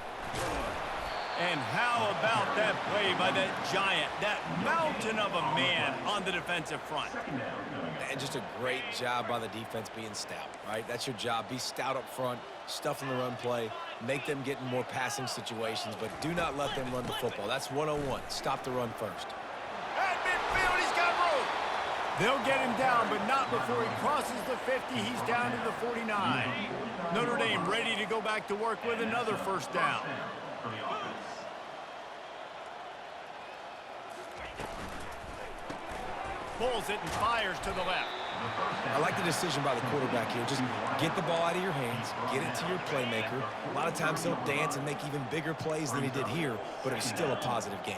And how about that play by that giant, that mountain of a man on the defensive front? And just a great job by the defense being stout, right? That's your job. Be stout up front, stuff in the run play, make them get in more passing situations, but do not let them run the football. That's 101. Stop the run first. At midfield, he's got room. They'll get him down, but not before he crosses the 50. He's down to the 49. Notre Dame ready to go back to work with another 1st down. Pulls it and fires to the left. I like the decision by the quarterback here. Just get the ball out of your hands, get it to your playmaker. A lot of times he'll dance and make even bigger plays than he did here, but it was still a positive game.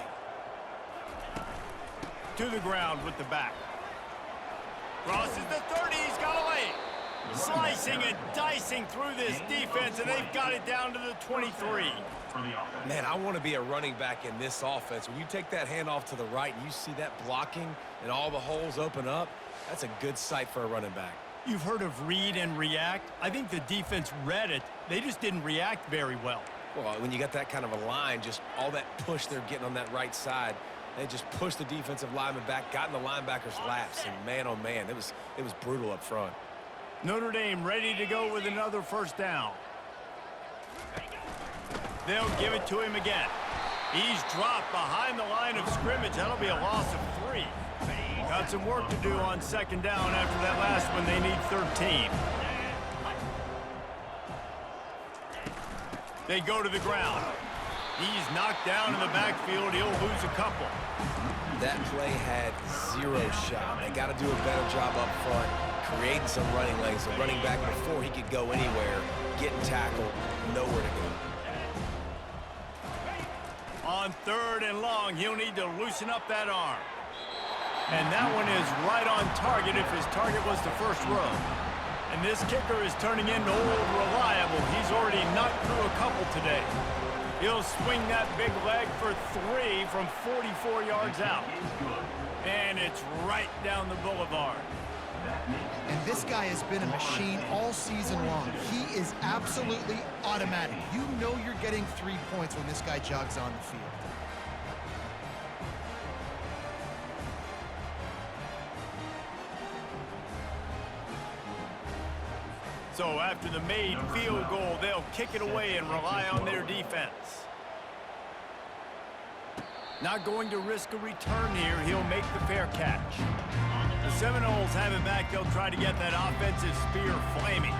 To the ground with the back. Crosses the 30, he's got a lane. Slicing and dicing through this defense, and they've got it down to the 23. Man, I want to be a running back in this offense. When you take that handoff to the right and you see that blocking and all the holes open up, that's a good sight for a running back. You've heard of read and react. I think the defense read it. They just didn't react very well. Well, when you got that kind of a line, just all that push they're getting on that right side, they just pushed the defensive lineman back, got in the linebacker's laps, and man, oh man, it was brutal up front. Notre Dame ready to go with another 1st down. They'll give it to him again. He's dropped behind the line of scrimmage. That'll be a loss of 3. Got some work to do on 2nd down after that last one. They need 13. They go to the ground. He's knocked down in the backfield. He'll lose a couple. That play had zero shot. They got to do a better job up front, creating some running lanes. The running back, before he could go anywhere, getting tackled, nowhere to go. On 3rd and long, he'll need to loosen up that arm. And that one is right on target if his target was the first row. And this kicker is turning into old reliable. He's already knocked through a couple today. He'll swing that big leg for 3 from 44 yards out. And it's right down the boulevard. And this guy has been a machine all season long. He is absolutely automatic. You know you're getting 3 points when this guy jogs on the field. So after the made field goal, they'll kick it away and rely on their defense. Not going to risk a return here. He'll make the fair catch. The Seminoles have it back. They'll try to get that offensive spear flaming.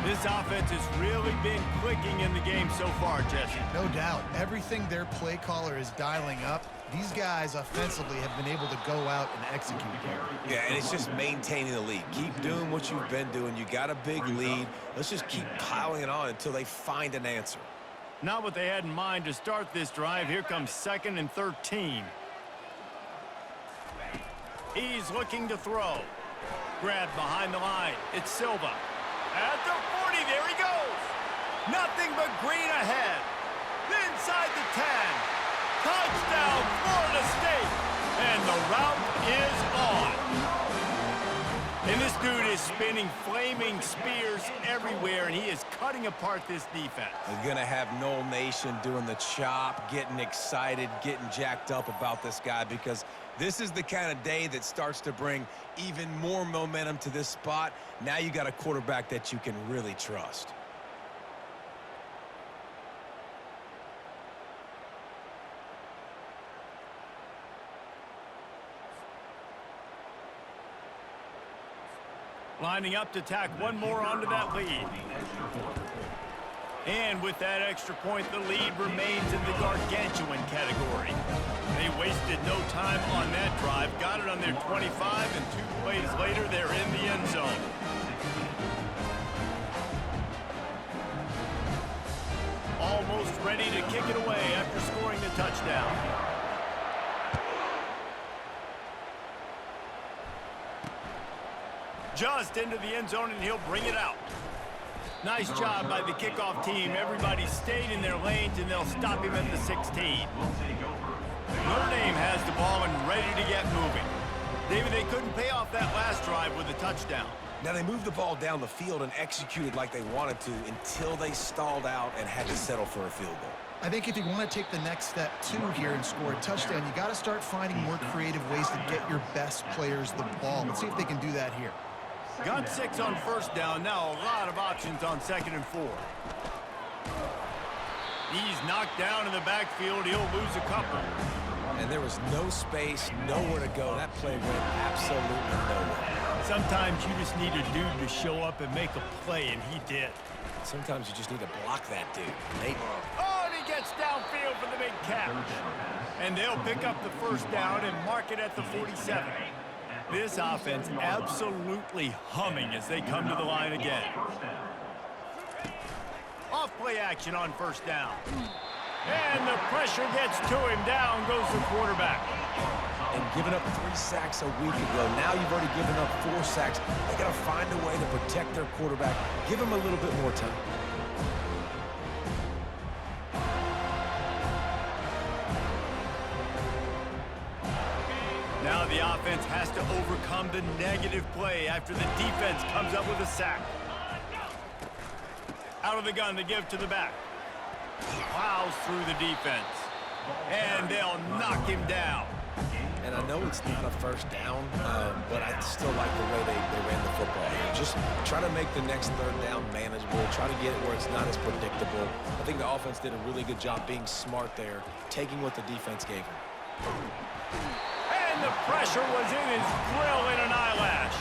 This offense has really been clicking in the game so far, Jesse. No doubt. Everything their play caller is dialing up, these guys offensively have been able to go out and execute here. Yeah, and it's just maintaining the lead. Keep doing what you've been doing. You got a big lead. Let's just keep piling it on until they find an answer. Not what they had in mind to start this drive. Here comes 2nd and 13. He's looking to throw. Grabbed behind the line. It's Silva. At the 40, there he goes. Nothing but green ahead. Inside the 10. Touchdown, Florida State. And the route is on. And this dude is spinning flaming spears everywhere, and he is cutting apart this defense. They're going to have Noel Nation doing the chop, getting excited, getting jacked up about this guy, because this is the kind of day that starts to bring even more momentum to this spot. Now you got a quarterback that you can really trust. Lining up to tack one more onto that lead. And with that extra point, the lead remains in the gargantuan category. They wasted no time on that drive. Got it on their 25, and 2 plays later, they're in the end zone. Almost ready to kick it away after scoring the touchdown. Just into the end zone, and he'll bring it out. Nice job by the kickoff team. Everybody stayed in their lanes, and they'll stop him at the 16. Notre Dame has the ball and ready to get moving. David, they couldn't pay off that last drive with a touchdown. Now, they moved the ball down the field and executed like they wanted to until they stalled out and had to settle for a field goal. I think if you want to take the next step, too, here and score a touchdown, you got to start finding more creative ways to get your best players the ball. Let's see if they can do that here. Got 6 on first down. Now a lot of options on 2nd and 4. He's knocked down in the backfield. He'll lose a couple. And there was no space, nowhere to go. That play went absolutely nowhere. Sometimes you just need a dude to show up and make a play, and he did. Sometimes you just need to block that dude. Oh, and he gets downfield for the big catch. And they'll pick up the first down and mark it at the 47. This offense absolutely humming as they come to the line again. Off play action on first down. And the pressure gets to him. Down goes the quarterback. And giving up 3 sacks a week ago. Now you've already given up 4 sacks. They got to find a way to protect their quarterback. Give him a little bit more time. Now the offense has to overcome the negative play after the defense comes up with a sack. Out of the gun to give to the back. Plows through the defense. And they'll knock him down. And I know it's not a first down, but I still like the way they ran the football here. Just try to make the next 3rd down manageable. Try to get it where it's not as predictable. I think the offense did a really good job being smart there, taking what the defense gave him. And the pressure was in his grill in an eyelash.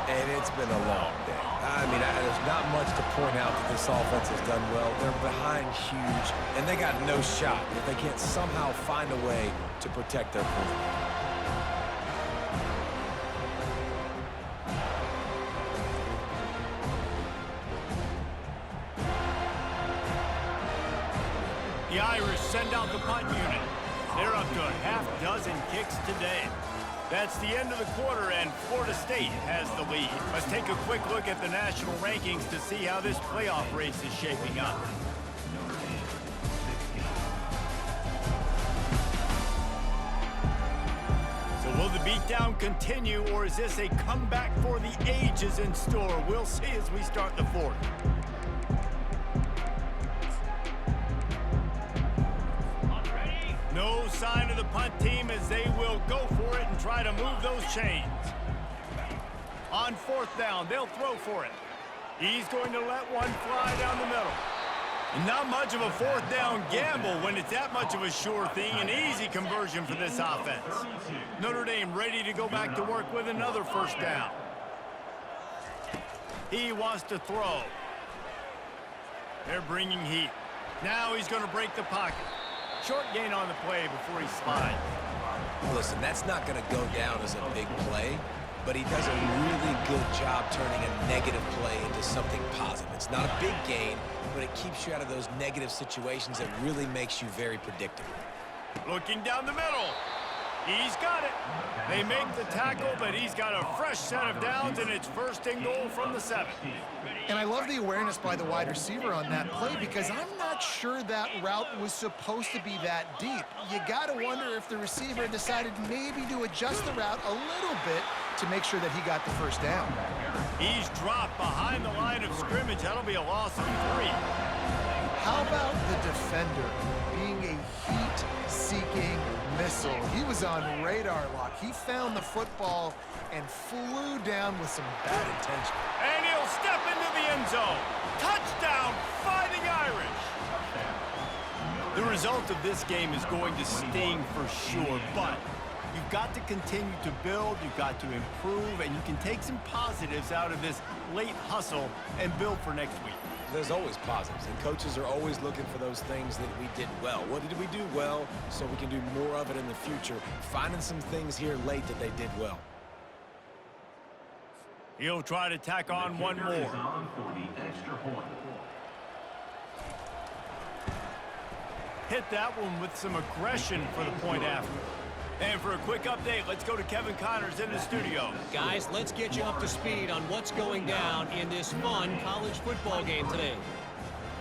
And it's been a long day. I mean, there's not much to point out that this offense has done well. They're behind huge, and they got no shot if they can't somehow find a way to protect their quarterback. The Irish send out the punt unit. They're up to a half-dozen kicks today. That's the end of the quarter, and Florida State has the lead. Let's take a quick look at the national rankings to see how this playoff race is shaping up. So will the beatdown continue, or is this a comeback for the ages in store? We'll see as we start the fourth. No sign of the punt team as they will go for it and try to move those chains. On fourth down, they'll throw for it. He's going to let one fly down the middle. And not much of a fourth down gamble when it's that much of a sure thing. An easy conversion for this offense. Notre Dame ready to go back to work with another first down. He wants to throw. They're bringing heat. Now he's going to break the pocket. Short gain on the play before he slides. Listen, that's not going to go down as a big play, but he does a really good job turning a negative play into something positive. It's not a big gain, but it keeps you out of those negative situations that really makes you very predictable. Looking down the middle. He's got it. They make the tackle, but he's got a fresh set of downs, and it's first and goal from the 7. And I love the awareness by the wide receiver on that play because I'm not sure that route was supposed to be that deep. You got to wonder if the receiver decided maybe to adjust the route a little bit to make sure that he got the first down. He's dropped behind the line of scrimmage. That'll be a loss of 3. How about the defender being a heat-seeking missile? He was on radar lock. He found the football and flew down with some bad intention. And he'll step into the end zone. Touchdown, Fighting Irish. The result of this game is going to sting for sure, but you've got to continue to build, you've got to improve, and you can take some positives out of this late hustle and build for next week. There's always positives, and coaches are always looking for those things that we did well. What did we do well so we can do more of it in the future? Finding some things here late that they did well. He'll try to tack on one more. Hit that one with some aggression for the point after. And for a quick update, let's go to Kevin Connors in the studio. Guys, let's get you up to speed on what's going down in this fun college football game today.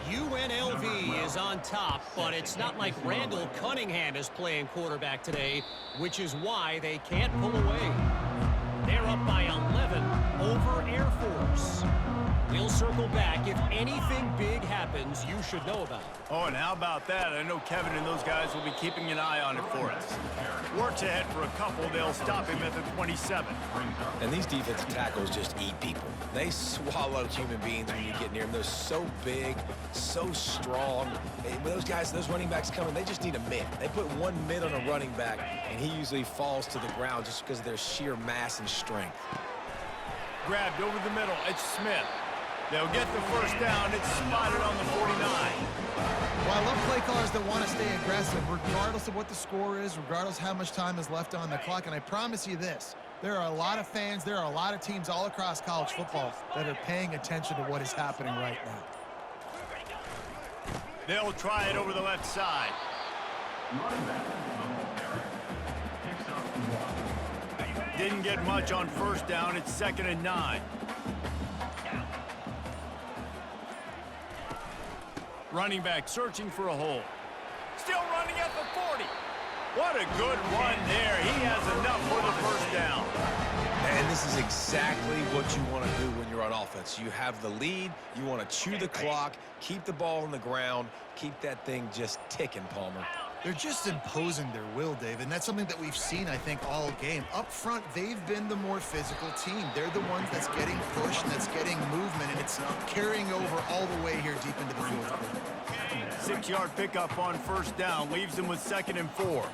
UNLV is on top, but it's not like Randall Cunningham is playing quarterback today, which is why they can't pull away. They're up by 11 over Air Force. We'll circle back. If anything big happens, you should know about it. Oh, and how about that? I know Kevin and those guys will be keeping an eye on it for us. Works ahead for a couple. They'll stop him at the 27. And these defensive tackles just eat people. They swallow human beings when you get near them. They're so big, so strong. And when those guys, those running backs come in, they just need a mid. They put one mid on a running back, and he usually falls to the ground just because of their sheer mass and strength. Grabbed over the middle. It's Smith. They'll get the first down. It's spotted on the 49. Well, I love play callers that want to stay aggressive, regardless of what the score is, regardless how much time is left on the clock. And I promise you this, there are a lot of fans, there are a lot of teams all across college football that are paying attention to what is happening right now. They'll try it over the left side. Didn't get much on first down. It's 2nd and 9. Running back searching for a hole. Still running at the 40. What a good run there. He has enough for the first down. And this is exactly what you want to do when you're on offense. You have the lead. You want to chew the clock, keep the ball on the ground, keep that thing just ticking, Palmer. They're just imposing their will, Dave, and that's something that we've seen, I think, all game. Up front, they've been the more physical team. They're the ones that's getting pushed and that's getting movement, and it's carrying over all the way here deep into the fourth quarter. 6-yard pickup on first down. Leaves them with 2nd and 4.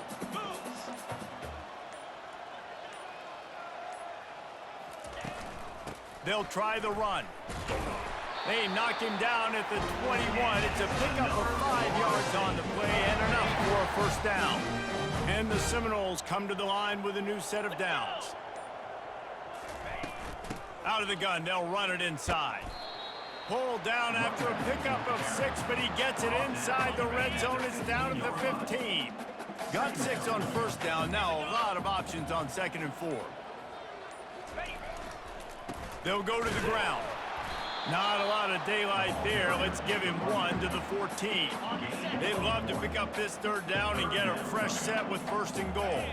They'll try the run. They knock him down at the 21. It's a pickup of 5 yards on the play and enough for a first down. And the Seminoles come to the line with a new set of downs. Out of the gun, they'll run it inside. Pulled down after a pickup of 6, but he gets it inside the red zone. It's down at the 15. Got 6 on first down. Now a lot of options on 2nd and 4. They'll go to the ground. Not a lot of daylight there. Let's give him 1 to the 14. They'd love to pick up this 3rd down and get a fresh set with 1st and goal.